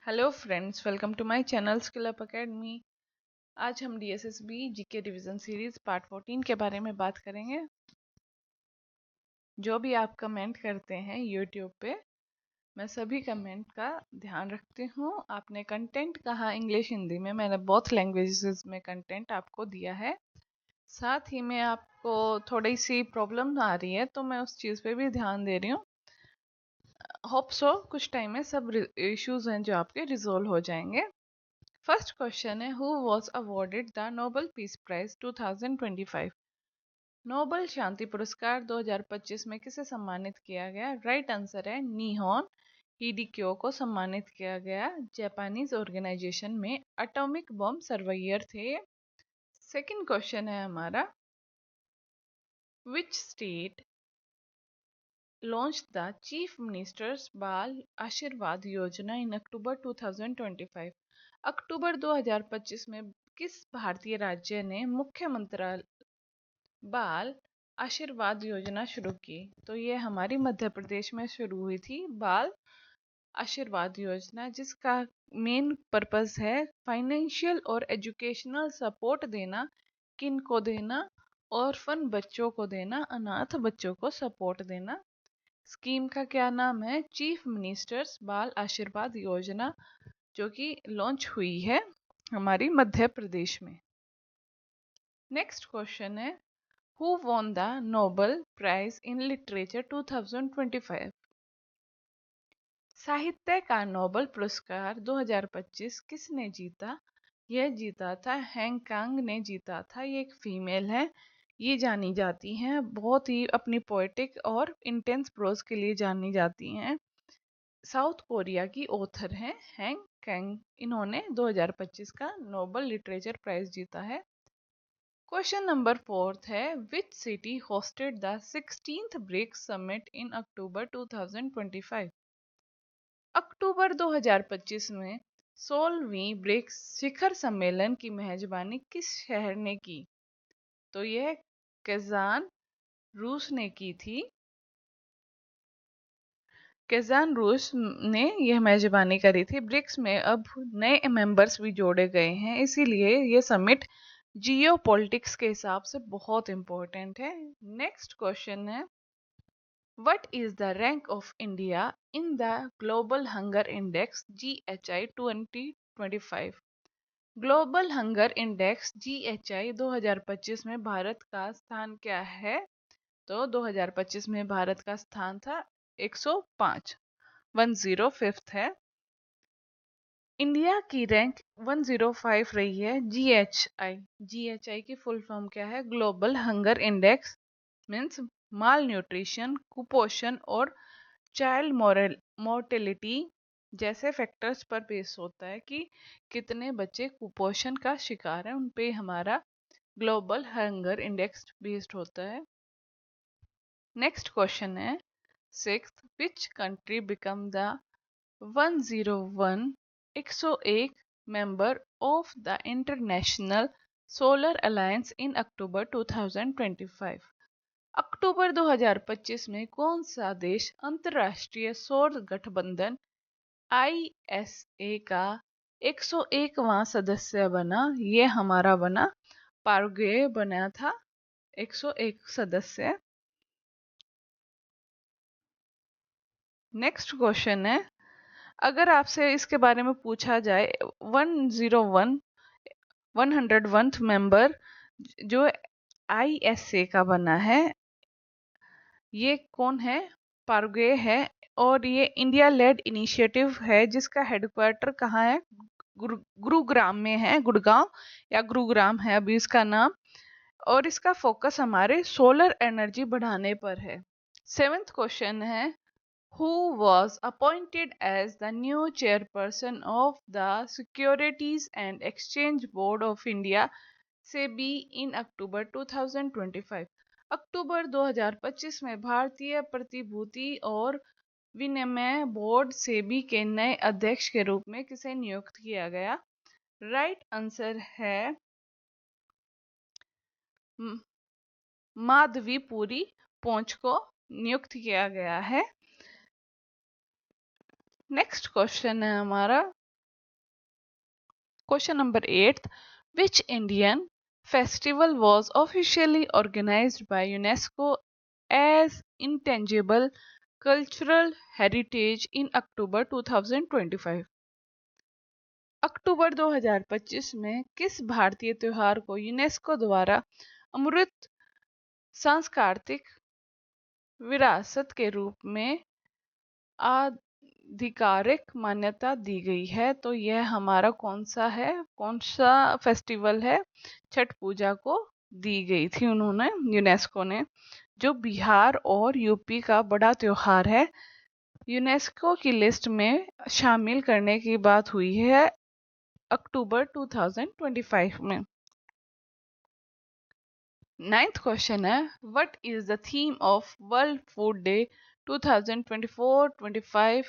Hello friends, welcome to my channel skill up academy. आज हम DSSB GK revision series part 14 के बारे में बात करेंगे। जो भी आप कमेंट करते हैं यूट्यूब पे, मैं सभी कमेंट का ध्यान रखती हूँ। आपने कंटेंट कहा इंग्लिश हिंदी में, मैंने बोथ लैंग्वेजेस में कंटेंट आपको दिया है। साथ ही में आपको थोड़ी सी प्रॉब्लम आ रही है तो मैं उस चीज़ पे भी ध्यान दे रही हूँ। होप सो कुछ टाइम में सब इश्यूज हैं जो आपके रिजोल्व हो जाएंगे। फर्स्ट क्वेश्चन है, who was awarded the Nobel Peace Prize 2025? नोबेल शांति पुरस्कार 2025 में किसे सम्मानित किया गया? राइट आंसर है निहोन हिडेकी को सम्मानित किया गया। जापानीज ऑर्गेनाइजेशन में एटॉमिक बम सर्वेयर थे। सेकंड क्वेश्चन है हमारा, which state launched the Chief Minister's बाल आशीर्वाद योजना in October 2025? अक्टूबर 2025 में किस भारतीय राज्य ने मुख्यमंत्री बाल आशीर्वाद योजना शुरू की? तो ये हमारी मध्य प्रदेश में शुरू हुई थी बाल आशीर्वाद योजना, जिसका मेन पर्पस है फाइनेंशियल और एजुकेशनल सपोर्ट देना। किन को देना? ऑर्फन बच्चों को देना, अनाथ बच्चों को सपोर्ट देना। स्कीम का क्या नाम है? चीफ मिनिस्टर्स बाल आशीर्वाद योजना, जो कि लॉन्च हुई है हमारी मध्य प्रदेश में। नेक्स्ट क्वेश्चन है, who won the Nobel prize in literature 2025? साहित्य का नोबेल पुरस्कार 2025 किसने जीता? यह जीता था हैंग कांग ने जीता था। ये एक फीमेल है। ये जानी जाती हैं, बहुत ही अपनी पोएटिक और इंटेंस प्रोज के लिए जानी जाती हैं। साउथ कोरिया की ऑथर हैं हैंग कैंग। इन्होंने 2025 का नोबेल लिटरेचर प्राइज जीता है। क्वेश्चन नंबर 4 है, which city hosted the 16th BRICS summit in October 2025? अक्टूबर 2025 में 16वीं ब्रिक्स शिखर सम्मेलन की मेजबानी किस शहर ने की? तो यह कजान रूस ने की थी। कजान रूस ने यह मेजबानी करी थी। ब्रिक्स में अब नए मेंबर्स भी जोड़े गए हैं, इसीलिए ये समिट जियो पॉलिटिक्स के हिसाब से बहुत इंपॉर्टेंट है। नेक्स्ट क्वेश्चन है, what is the rank of India in the global hunger index GHI 2025? Global hunger index GHI 2025 में भारत का स्थान क्या है? तो 2025 में भारत का स्थान था 105, 105th है। इंडिया की रैंक 105 रही है। जीएचआई की फुल फॉर्म क्या है? ग्लोबल हंगर इंडेक्स मीन्स माल न्यूट्रिशन, कुपोषण और चाइल्ड मोर्टेलिटी जैसे फैक्टर्स पर बेस होता है कि कितने बच्चे कुपोषण का शिकार हैं, उन पे हमारा ग्लोबल हंगर इंडेक्स बेस्ड होता है। नेक्स्ट क्वेश्चन है, sixth, which country become the 101 101 member of the International Solar Alliance in October 2025? अक्टूबर 2025 में कौन सा देश अंतर्राष्ट्रीय सौर गठबंधन ISA का 101वां सदस्य बना? ये हमारा बना, पारग्वे बना था 101 सदस्य। नेक्स्ट क्वेश्चन है, अगर आपसे इसके बारे में पूछा जाए 101 101th मेंबर जो ISA का बना है, ये कौन है? पारग्वे है। और ये इंडिया लेड इनिशिएटिव है, जिसका हेडक्वार्टर कहाँ है? गुरुग्राम में है। गुड़गांव या गुरुग्राम है अभी इसका नाम। और इसका फोकस हमारे सोलर एनर्जी बढ़ाने पर है। सेवेंथ क्वेश्चन है, who was appointed as the new chairperson of the Securities and Exchange Board of India SEBI in October 2025? अक्टूबर 2025 में भारतीय प्रतिभूति और विनिमय बोर्ड सेबी के नए अध्यक्ष के रूप में किसे नियुक्त किया गया? राइट आंसर है माधवी पुरी पोंच को नियुक्त किया गया है। नेक्स्ट क्वेश्चन है हमारा, question number 8, which Indian festival was officially organized by UNESCO as intangible cultural heritage in October 2025? अक्टूबर 2025 में किस भारतीय त्योहार को यूनेस्को द्वारा अमूर्त सांस्कृतिक विरासत के रूप में आधिकारिक मान्यता दी गई है? तो यह हमारा कौन सा फेस्टिवल है? छठ पूजा को दी गई थी उन्होंने, यूनेस्को ने, जो बिहार और यूपी का बड़ा त्योहार है। यूनेस्को की लिस्ट में शामिल करने की बात हुई है अक्टूबर 2025 में। नाइन्थ क्वेश्चन है, what is the theme of world food day 2024-25?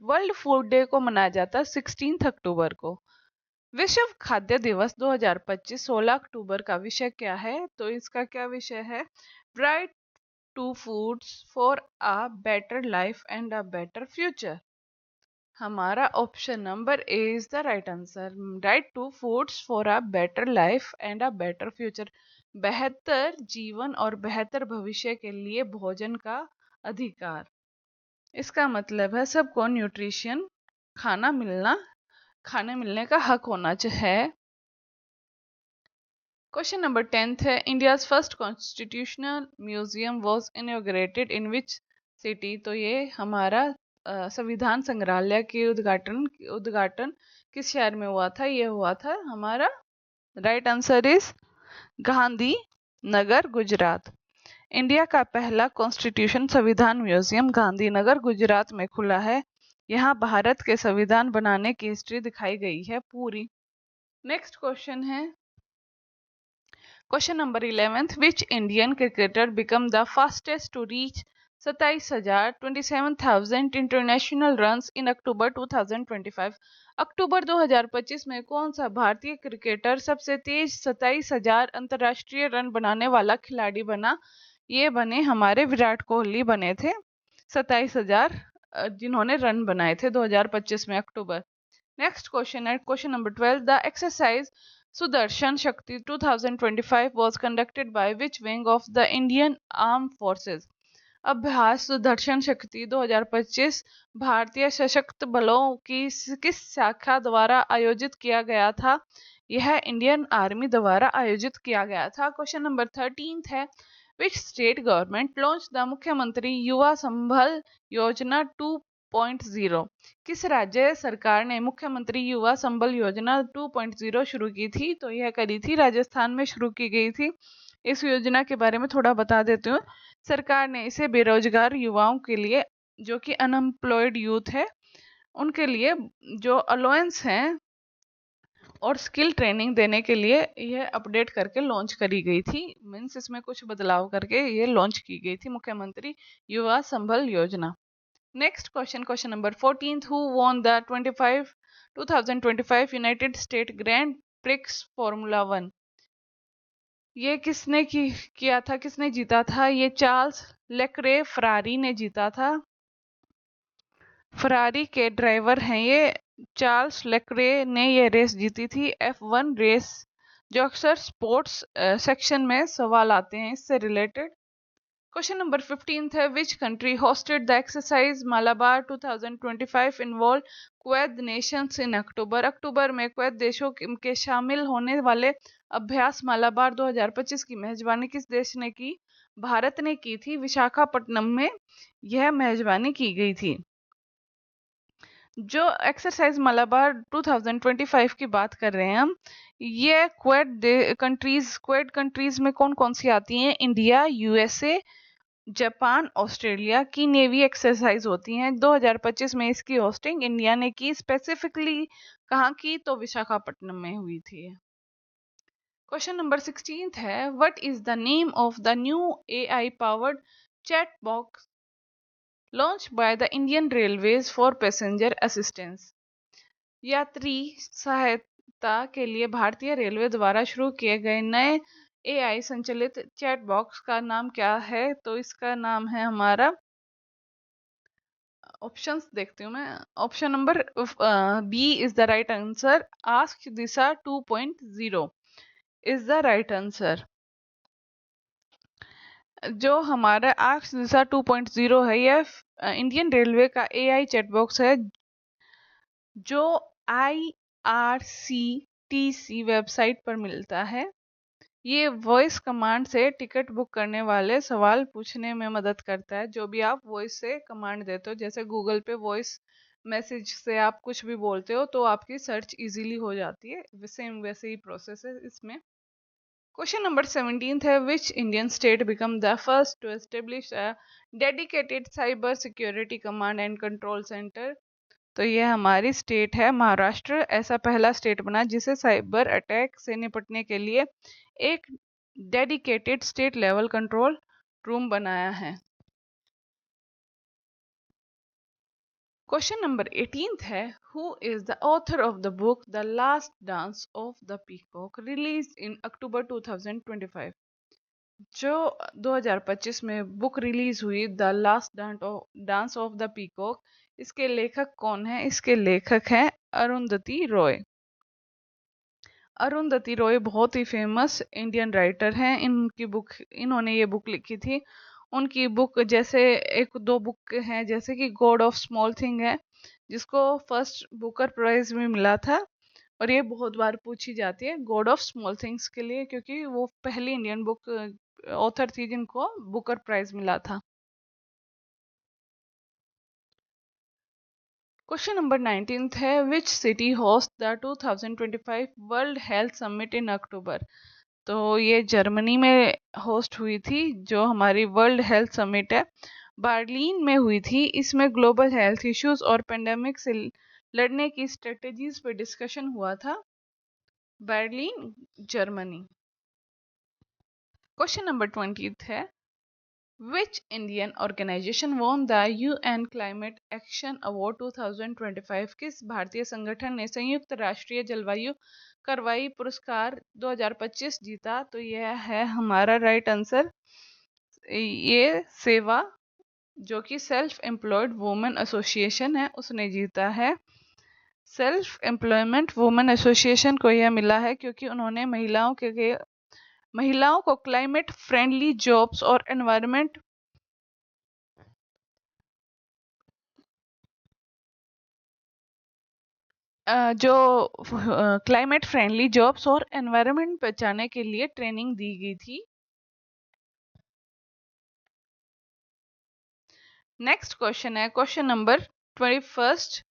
World food day को मनाया जाता है 16 अक्टूबर को। विश्व खाद्य दिवस 2025 16 अक्टूबर का विषय क्या है? तो इसका क्या विषय है? Right to foods for a better life and a better future. हमारा option number A is the right answer. Right to foods for a better life and a better future. बेहतर जीवन और बेहतर भविष्य के लिए भोजन का अधिकार। इसका मतलब है सबको न्यूट्रिशन खाना मिलने का हक होना चाहिए। क्वेश्चन नंबर 10 है, India's first constitutional museum was inaugurated in which city? तो ये हमारा संविधान संग्रहालय के उद्घाटन किस शहर में हुआ था? ये हुआ था हमारा right answer is Gandhi Nagar, Gujarat. India का पहला कॉन्स्टिट्यूशन संविधान म्यूजियम गांधीनगर, गुजरात में खुला है। यहाँ भारत के संविधान बनाने की हिस्ट्री दिखाई गई है पूरी। नेक्स्ट क्वेश्चन है, question number 11, which Indian cricketer become the fastest to reach 27,000 international runs in October 2025? अक्टूबर 2025 में कौन सा भारतीय क्रिकेटर सबसे तेज 27,000 अंतरराष्ट्रीय रन बनाने वाला खिलाड़ी बना? ये बने हमारे विराट कोहली बने थे, 27,000 जिन्होंने रन बनाए थे 2025 में अक्टूबर। नेक्स्ट क्वेश्चन है question number 12, the exercise Sudarshan शक्ति 2025 was conducted by which wing of the Indian Armed Forces? अभ्यास सुदर्शन शक्ति 2025 भारतीय सशस्त्र बलों की किस शाखा द्वारा आयोजित किया गया था? यह इंडियन आर्मी द्वारा आयोजित किया गया था। क्वेश्चन नंबर 13 है, which state government launch the मुख्यमंत्री युवा संबल योजना 2.0? किस राज्य सरकार ने मुख्यमंत्री युवा संबल योजना 2.0 शुरू की थी? तो यह करी थी राजस्थान में शुरू की गई थी। इस योजना के बारे में थोड़ा बता देती हूँ। सरकार ने इसे बेरोजगार युवाओं के लिए, जो कि अनएम्प्लॉयड यूथ है, उनके लिए जो अलाउंस हैं और स्किल ट्रेनिंग देने के लिए यह अपडेट करके लॉन्च करी गई थी। मीन्स इसमें कुछ बदलाव करके ये लॉन्च की गई थी मुख्यमंत्री युवा संबल योजना। Next question, question number 14, who won the 2025 United state grand prix formula 1? ये किसने किया था, किसने जीता था? ये चार्ल्स लेक्रे फरारी ने जीता था। फरारी के ड्राइवर हैं ये, चार्ल्स लेक्रे ने ये रेस जीती थी, F1 रेस, जो अक्सर स्पोर्ट्स सेक्शन में सवाल आते हैं इससे रिलेटेड। क्वेश्चन नंबर 15 है, which country hosted the exercise Malabar 2025 involve quad nations in October? अक्टूबर में क्वैद देशों के शामिल होने वाले अभ्यास मालाबार 2025 की मेजबानी किस देश ने की? भारत ने की थी, विशाखापट्टनम में यह मेजबानी की गई थी। जो एक्सरसाइज मालाबार 2025 की बात कर रहे हैं हम, ये क्वेड कंट्रीज में कौन कौन सी आती हैं? इंडिया, यूएसए, जापान, ऑस्ट्रेलिया की नेवी एक्सरसाइज होती हैं। 2025 में इसकी होस्टिंग इंडिया ने की। स्पेसिफिकली कहाँ की? तो विशाखापट्टनम में हुई थी। क्वेश्चन नंबर 16 है, what is the name of the new AI powered chat box launch by the Indian railways for passenger assistance? यात्री सहायता के लिए भारतीय रेलवे द्वारा शुरू किए गए नए एआई संचालित चैट बॉक्स का नाम क्या है? तो इसका नाम है हमारा ऑप्शंस देखती हूँ मैं। Option number B is the right answer. Ask Disha 2.0 is the right answer. जो हमारा आस्क दिशा 2.0 है, यह इंडियन रेलवे का एआई चैटबॉक्स है जो IRCTC वेबसाइट पर मिलता है। ये वॉइस कमांड से टिकट बुक करने वाले सवाल पूछने में मदद करता है। जो भी आप वॉइस से कमांड देते हो, जैसे गूगल पे वॉइस मैसेज से आप कुछ भी बोलते हो तो आपकी सर्च इजीली हो जाती है, सेम वैसे ही प्रोसेस है इसमें। क्वेश्चन नंबर 17 है, which Indian state become the first to establish a dedicated cyber security command and control centre? तो ये हमारी स्टेट है महाराष्ट्र। ऐसा पहला स्टेट बना जिसे साइबर अटैक से निपटने के लिए एक dedicated state level control room बनाया है। क्वेश्चन नंबर 18 है, who is the author of the book the last dance of the peacock release in October 2025? जो 2025 में बुक रिलीज हुई the last dance of the peacock, इसके लेखक कौन है? इसके लेखक हैं अरुंधति रॉय। अरुंधति रॉय बहुत ही फेमस इंडियन राइटर हैं। इन्होंने ये बुक लिखी थी। उनकी बुक जैसे एक दो बुक हैं, जैसे कि गॉड ऑफ स्मॉल थिंग है, जिसको फर्स्ट बुकर प्राइज भी मिला था, और ये बहुत बार पूछी जाती है गॉड ऑफ स्मॉल थिंग्स के लिए, क्योंकि वो पहली इंडियन बुक ऑथर थी जिनको बुकर प्राइज मिला था। क्वेश्चन नंबर 19 है, which city host the 2025 world health summit in October? तो ये जर्मनी में होस्ट हुई थी, जो हमारी वर्ल्ड हेल्थ समिट है बर्लिन में हुई थी। इसमें ग्लोबल हेल्थ इश्यूज और पेंडेमिक से लड़ने की स्ट्रेटेजीज पे डिस्कशन हुआ था। Berlin, Germany. क्वेश्चन नंबर 20 है, which Indian organisation won the UN climate action award 2025? किस भारतीय संगठन ने संयुक्त राष्ट्रीय जलवायु कार्रवाई पुरस्कार 2025 जीता? तो यह है हमारा राइट आंसर। ये सेवा, जो कि सेल्फ एम्प्लॉयड वुमेन एसोसिएशन है, उसने जीता है। सेल्फ एम्प्लॉयमेंट वुमेन एसोसिएशन को यह मिला है क्योंकि उन्होंने महिलाओं को क्लाइमेट फ्रेंडली जॉब्स और एनवायरनमेंट जो क्लाइमेट फ्रेंडली जॉब्स और एनवायरनमेंट बचाने के लिए ट्रेनिंग दी गई थी। नेक्स्ट क्वेश्चन है क्वेश्चन नंबर 21st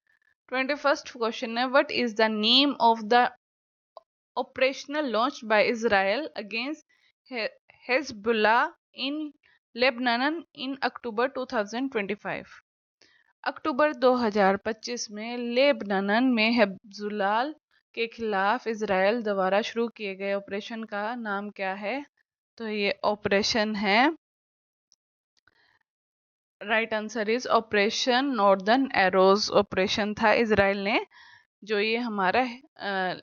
क्वेश्चन है, what is the name of the operational launch by Israel against Hezbollah in Lebanon in October 2025? अक्टूबर 2025 में लेबनान में हिजबुल्लाह के खिलाफ इजराइल द्वारा शुरू किए गए ऑपरेशन का नाम क्या है? तो ये ऑपरेशन है, right answer is operation northern arrows operation था इजराइल ने, जो ये हमारा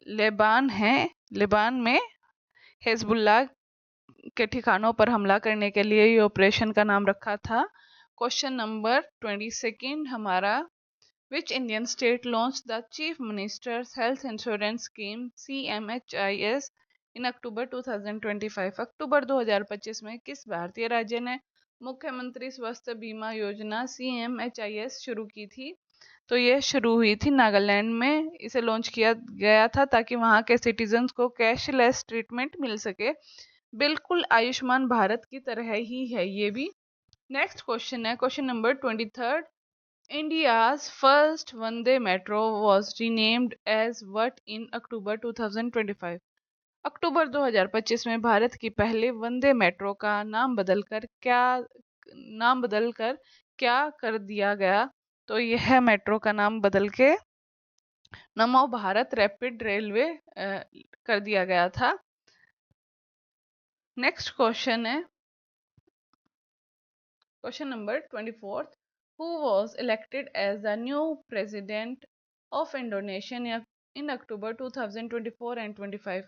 लेबान है, लेबान में हिजबुल्लाह के ठिकानों पर हमला करने के लिए ये ऑपरेशन का नाम रखा था। क्वेश्चन नंबर 22 हमारा, which Indian state launched the Chief Minister's Health Insurance Scheme CMHIS in October 2025? अक्टूबर 2025 में किस भारतीय राज्य ने मुख्यमंत्री स्वास्थ्य बीमा योजना CMHIS शुरू की थी? तो ये शुरू हुई थी नागालैंड में। इसे लॉन्च किया गया था ताकि वहाँ के सिटीजन्स को कैशलेस ट्रीटमेंट मिल सके। बिल्कुल आयुष्मान भारत की तरह ही है ये भी। नेक्स्ट क्वेश्चन है question number 23rd, India's first Vande Metro was renamed as what in October 2025? अक्टूबर 2025 में भारत की पहले वंदे मेट्रो का नाम बदलकर क्या कर दिया गया? तो यह मेट्रो का नाम बदल के नमो भारत रैपिड रेलवे कर दिया गया था। नेक्स्ट क्वेश्चन है question number 24th, who was elected as the new president of Indonesia in October 2024 and 25?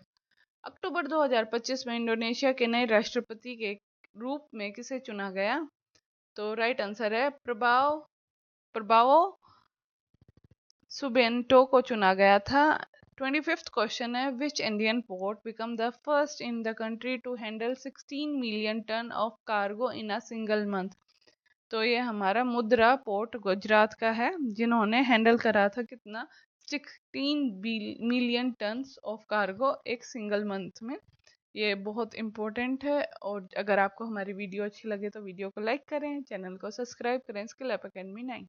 अक्टूबर 2025 में इंडोनेशिया के नए राष्ट्रपति के रूप में किसे चुना गया? तो राइट आंसर है प्रभाव प्रभावो सुबेंटो को चुना गया था। 25th क्वेश्चन है, which Indian port become the first in the country to handle 16 million ton of cargo in a single month. तो ये हमारा मुद्रा पोर्ट गुजरात का है, जिन्होंने हैंडल करा था कितना, 16 मिलियन टन्स ऑफ कार्गो एक सिंगल मंथ में। ये बहुत इम्पोर्टेंट है। और अगर आपको हमारी वीडियो अच्छी लगे तो वीडियो को लाइक करें, चैनल को सब्सक्राइब करें। Skill up academy 9।